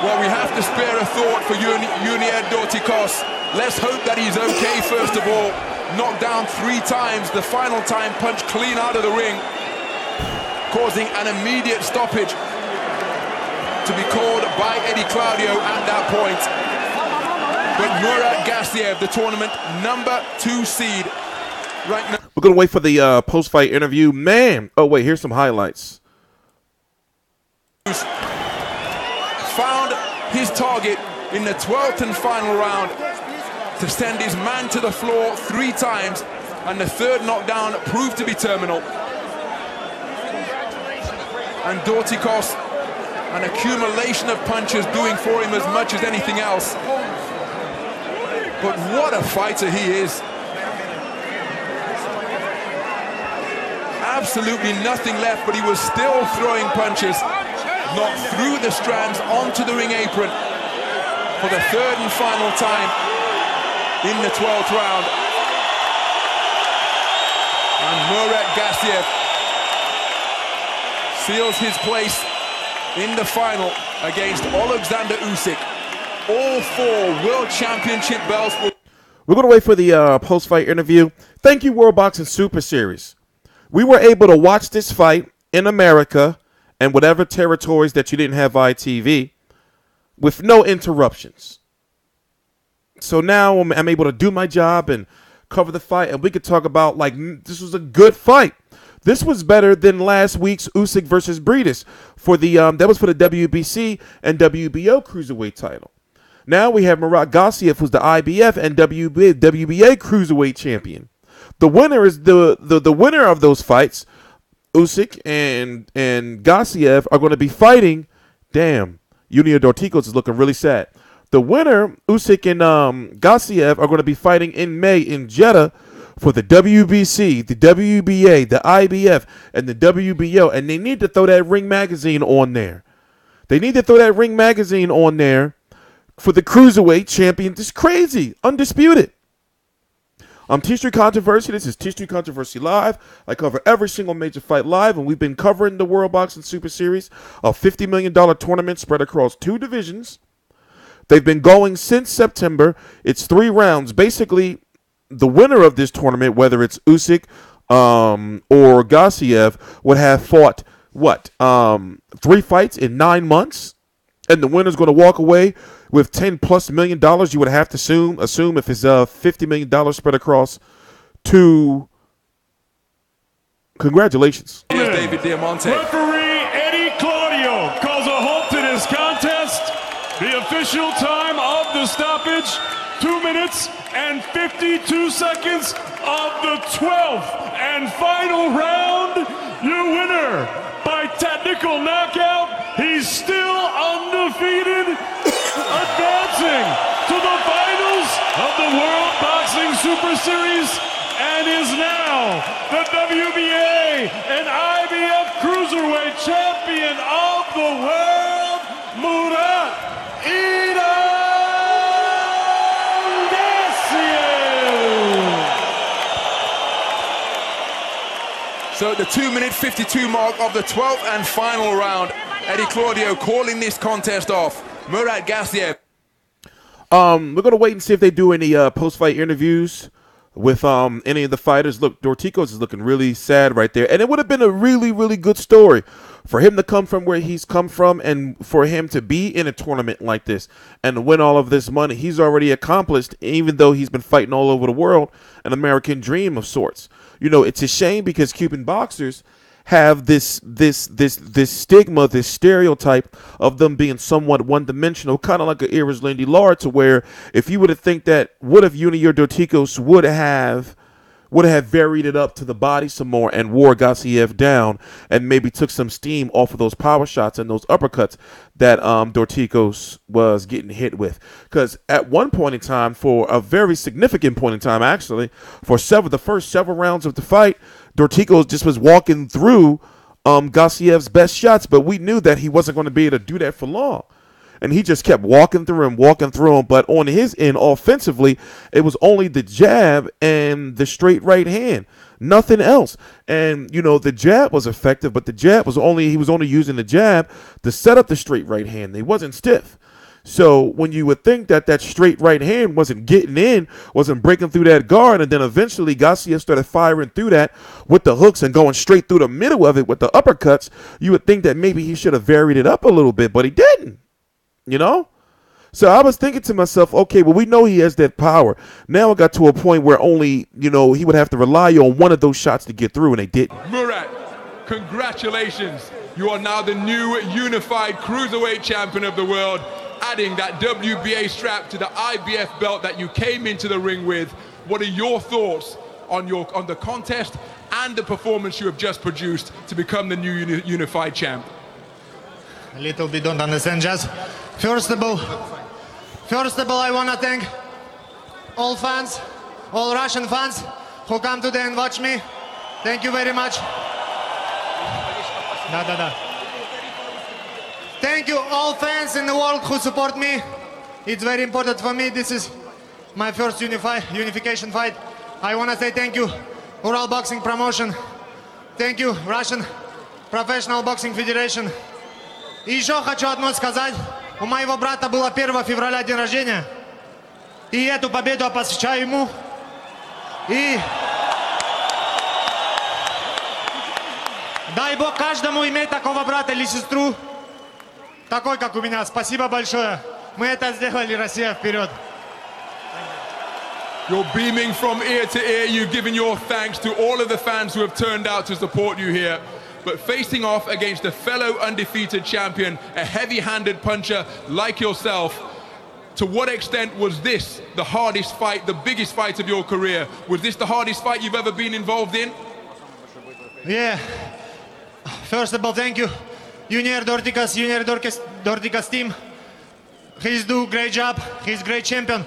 Well, we have to spare a thought for Yunier Dorticos. Let's hope that he's okay, first of all. Knocked down 3 times, the final time punch clean out of the ring, causing an immediate stoppage to be called by Eddie Claudio at that point. But Murat Gassiev, the tournament number 2 seed, right now. We're going to wait for the post-fight interview. Man, oh wait, here's some highlights. Found his target in the 12th and final round to send his man to the floor 3 times, and the 3rd knockdown proved to be terminal. And Dorticos, an accumulation of punches doing for him as much as anything else. But what a fighter he is. Absolutely nothing left, but he was still throwing punches. Knocked through the strands onto the ring apron for the 3rd and final time in the 12th round. And Murat Gassiev seals his place in the final against Alexander Usyk. All 4 World Championship belts. We're going to wait for the post-fight interview. Thank you, World Boxing Super Series. We were able to watch this fight in America and whatever territories that you didn't have via TV with no interruptions. So now I'm able to do my job and cover the fight, and we could talk about, like, this was a good fight. This was better than last week's Usyk versus Breedis for the that was for the WBC and WBO Cruiserweight title. Now we have Murat Gassiev, who's the IBF and WBA Cruiserweight champion. The winner is the winner of those fights. Usyk and Gassiev are going to be fighting. Damn, Yunier Dorticos is looking really sad. The winner, Usyk and Gassiev, are going to be fighting in May in Jeddah for the WBC, the WBA, the IBF, and the WBO. And they need to throw that Ring magazine on there. They need to throw that Ring magazine on there for the Cruiserweight champion. It's crazy. Undisputed. TstreeT Controversy. This is TstreeT Controversy Live. I cover every single major fight live, and we've been covering the World Boxing Super Series, a $50 million tournament spread across 2 divisions. They've been going since September. It's 3 rounds. Basically, the winner of this tournament, whether it's Usyk or Gassiev, would have fought, 3 fights in 9 months? And the winner's going to walk away with $10+ million. You would have to assume if it's $50 million spread across 2. Congratulations. Here's David Diamante. Referee Eddie Claudio calls a halt to this contest. The official time of the stoppage, 2 minutes and 52 seconds of the 12th and final round. Your winner by technical knockout. He's still undefeated, advancing to the finals of the World Boxing Super Series, and is now the WBA and IBF Cruiserweight champion of the world, Murat Gassiev. So at the 2-minute 52 mark of the 12th and final round, Eddie Claudio calling this contest off. Murat Gassiev. We're going to wait and see if they do any post-fight interviews with any of the fighters. Look, Dorticos is looking really sad right there. And it would have been a really, really good story for him to come from where he's come from and for him to be in a tournament like this and to win all of this money. He's already accomplished, even though he's been fighting all over the world, an American dream of sorts. You know, it's a shame because Cuban boxers have this stigma, this stereotype of them being somewhat one-dimensional, kind of like an Iris Lindy Lara, to where if you were to think that, what if Yunier Dorticos would have varied it up to the body some more and wore Gassiev down and maybe took some steam off of those power shots and those uppercuts that Dorticos was getting hit with. Because at one point in time, for a very significant point in time actually, for the first several rounds of the fight, Dorticos just was walking through Gassiev's best shots, but we knew that he wasn't going to be able to do that for long. And he just kept walking through him. But on his end, offensively, it was only the jab and the straight right hand, nothing else. And, you know, the jab was effective, but he was only using the jab to set up the straight right hand. He wasn't stiff. So when you would think that that straight right hand wasn't getting in, wasn't breaking through that guard, and then eventually Gassiev started firing through that with the hooks and going straight through the middle of it with the uppercuts, you would think that maybe he should have varied it up a little bit, but he didn't, you know? So I was thinking to myself, okay, well, we know he has that power. Now it got to a point where only, you know, he would have to rely on one of those shots to get through, and they didn't. Murat, congratulations. You are now the new unified Cruiserweight champion of the world, adding that WBA strap to the IBF belt that you came into the ring with. What are your thoughts on the contest and the performance you have just produced to become the new unified champ? A little bit don't understand, Jazz. First of all, I want to thank all fans, all Russian fans who come today and watch me. Thank you very much. Thank you all fans in the world who support me. It's very important for me. This is my first unification fight. I want to say thank you, Ural Boxing Promotion. Thank you, Russian Professional Boxing Federation. И еще хочу одно сказать. У моего брата было 1 февраля день рождения. И эту победу я посвящаю ему. И дай Бог каждому иметь такого брата или сестру, такой, как у меня. Спасибо большое. Мы это сделали, Россия, вперед. You're beaming from ear to ear. You've given your thanks to all of the fans who have turned out to support you here. But facing off against a fellow undefeated champion, a heavy-handed puncher like yourself, to what extent was this the hardest fight, the biggest fight of your career? Was this the hardest fight you've ever been involved in? Yeah. First of all, thank you, Yunier Dorticos team. He's do great job. He's great champion.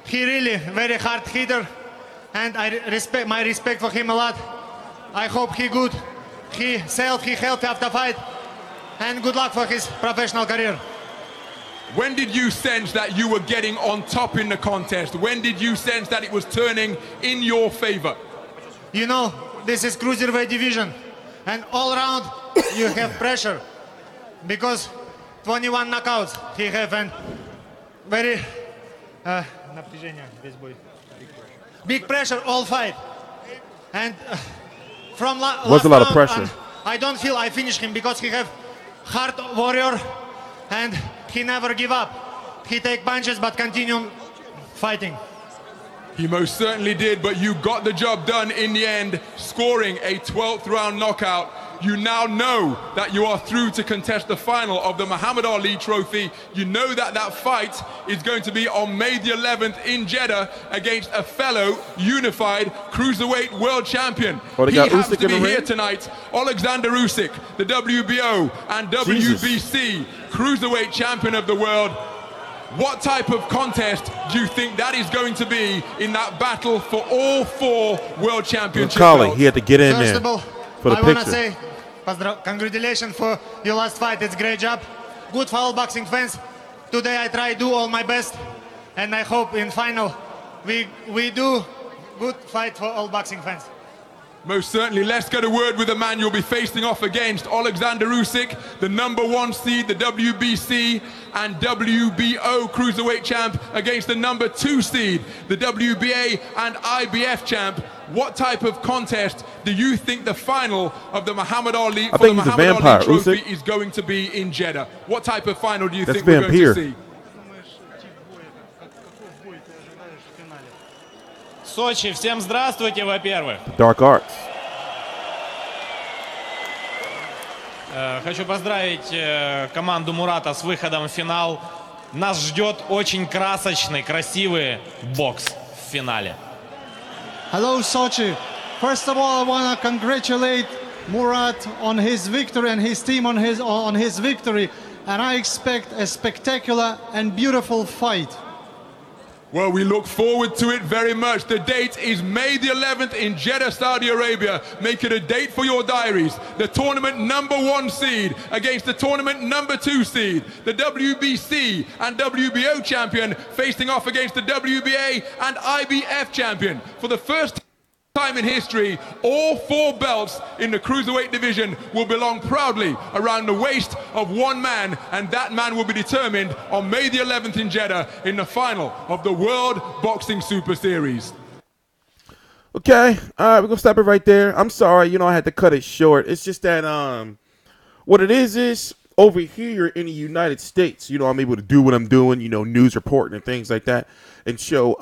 He really very hard hitter, and I respect my respect for him a lot. I hope he good. He healthy after fight, and good luck for his professional career. When did you sense that you were getting on top in the contest? When did you sense that it was turning in your favor? You know, this is Cruiserweight division, and all around you have pressure, because 21 knockouts he have, and very big pressure all fight, and from was a lot of pressure. I don't feel I finished him because he have hard warrior, and he never give up. He take punches but continue fighting. He most certainly did, but you got the job done in the end, scoring a 12th round knockout. You now know that you are through to contest the final of the Muhammad Ali Trophy. You know that that fight is going to be on May the 11th in Jeddah against a fellow unified Cruiserweight world champion. Oh, he happens to be here tonight, Alexander Usyk, the WBO and WBC Cruiserweight champion of the world. What type of contest do you think that is going to be in that battle for all 4 world championship belts? He had to get in First there. Of all, I want to say congratulations for your last fight. It's a great job. Good for all boxing fans. Today I try to do all my best, and I hope in final we do good fight for all boxing fans. Most certainly. Let's get a word with the man you'll be facing off against, Alexander Usyk, the #1 seed, the WBC and WBO Cruiserweight champ, against the #2 seed, the WBA and IBF champ. What type of contest do you think the final of the Muhammad Ali Trophy Usyk is going to be in Jeddah? What type of final do you think we're going to see? Сочи, всем здравствуйте, во-первых. Dark Arts. Хочу поздравить команду Мурата с выходом в финал. Нас ждет очень красочный, красивый бокс в финале. Hello, Sochi. First of all, I want to congratulate Murat on his victory and his team on his victory. And I expect a spectacular and beautiful fight. Well, we look forward to it very much. The date is May the 11th in Jeddah, Saudi Arabia. Make it a date for your diaries. The tournament #1 seed against the tournament #2 seed. The WBC and WBO champion facing off against the WBA and IBF champion. For the first time in history, all 4 belts in the Cruiserweight division will belong proudly around the waist of one man, and that man will be determined on May the 11th in Jeddah in the final of the World Boxing Super Series. Okay, all right, we're gonna stop it right there. I'm sorry, I had to cut it short. It's just that what it is over here in the United States, I'm able to do what I'm doing, news reporting and things like that, and show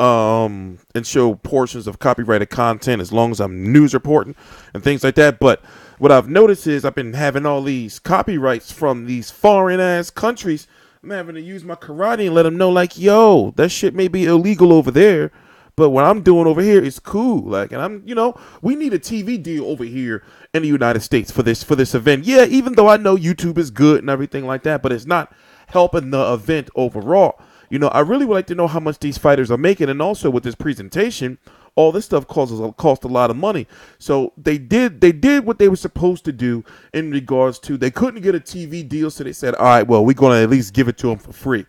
portions of copyrighted content as long as I'm news reporting and things like that. But what I've noticed is I've been having all these copyrights from these foreign ass countries. I'm having to use my karate and let them know, like, yo, that shit may be illegal over there, but what I'm doing over here is cool. Like, and I'm, we need a TV deal over here in the United States for this event. Yeah, even though I know YouTube is good and everything like that, but it's not helping the event overall. I really would like to know how much these fighters are making, and also with this presentation, all this stuff cost a lot of money. So they did what they were supposed to do in regards to, they couldn't get a TV deal, so they said, all right, well, we're gonna at least give it to them for free.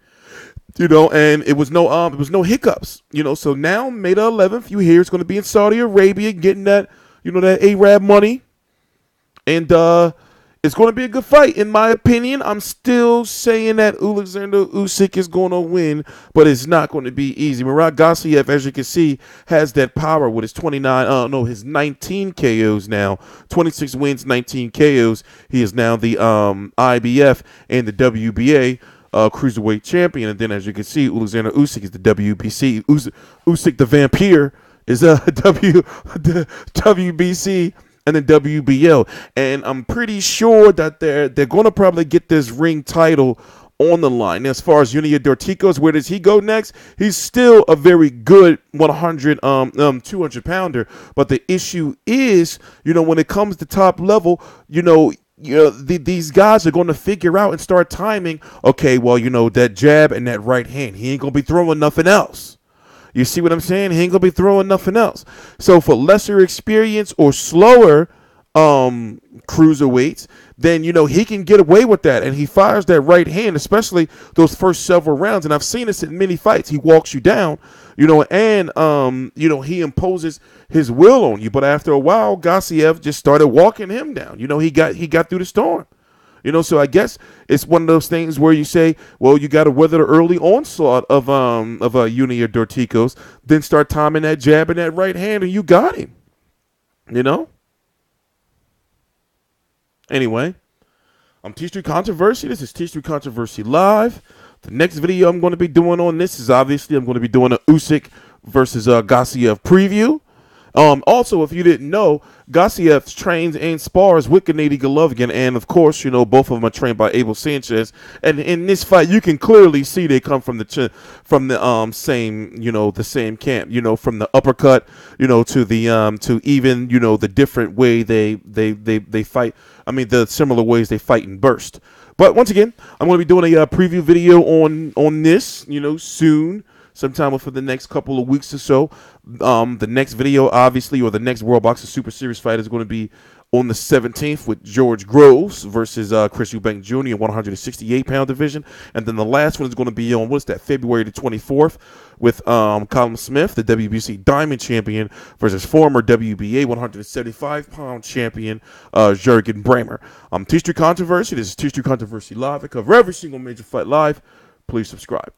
And it was no hiccups. So now May the 11th, you hear it's going to be in Saudi Arabia, getting that, that Arab money, and it's going to be a good fight, in my opinion. I'm still saying that Alexander Usyk is going to win, but it's not going to be easy. Murat Gassiev, as you can see, has that power with his 19 KOs now, 26 wins, 19 KOs. He is now the IBF and the WBA Cruiserweight champion. And then, as you can see, Alexander Usyk is the WBC. Usyk the Vampire is the WBC and the WBO. And I'm pretty sure that they're going to probably get this ring title on the line. As far as Yunier Dorticos, where does he go next? He's still a very good 200 pounder. But the issue is, when it comes to top level, these guys are going to figure out and start timing, okay, well, that jab and that right hand, he ain't going to be throwing nothing else. You see what I'm saying? He ain't going to be throwing nothing else. So for lesser experience or slower cruiserweights, then, he can get away with that. And he fires that right hand, especially those first several rounds. And I've seen this in many fights. He walks you down, and, he imposes his will on you. But after a while, Gassiev just started walking him down. He got through the storm. So I guess it's one of those things where you say, well, you got to weather the early onslaught of Yunier Dorticos, then start timing that jab and that right hand, and you got him. Anyway, I'm TstreeT Controversy. This is TstreeT Controversy Live. The next video I'm going to be doing on this is obviously I'm going to be doing a Usyk versus Gassiev preview. Also, if you didn't know, Gassiev trains and spars with Gennady Golovkin, and of course, both of them are trained by Abel Sanchez. And in this fight, you can clearly see they come from the same, the same camp. From the uppercut, to the to even the different way they fight. I mean, the similar ways they fight and burst. But once again, I'm going to be doing a preview video on this, soon. Sometime within the next couple of weeks or so. The next video, obviously, or the next World Boxing Super Series fight is going to be on the 17th with George Groves versus Chris Eubank Jr. in 168-pound division. And then the last one is going to be on, February the 24th with Colin Smith, the WBC Diamond Champion, versus former WBA 175-pound champion Jürgen Bremer. TstreeT Controversy. This is TstreeT Controversy Live. I cover every single major fight live. Please subscribe.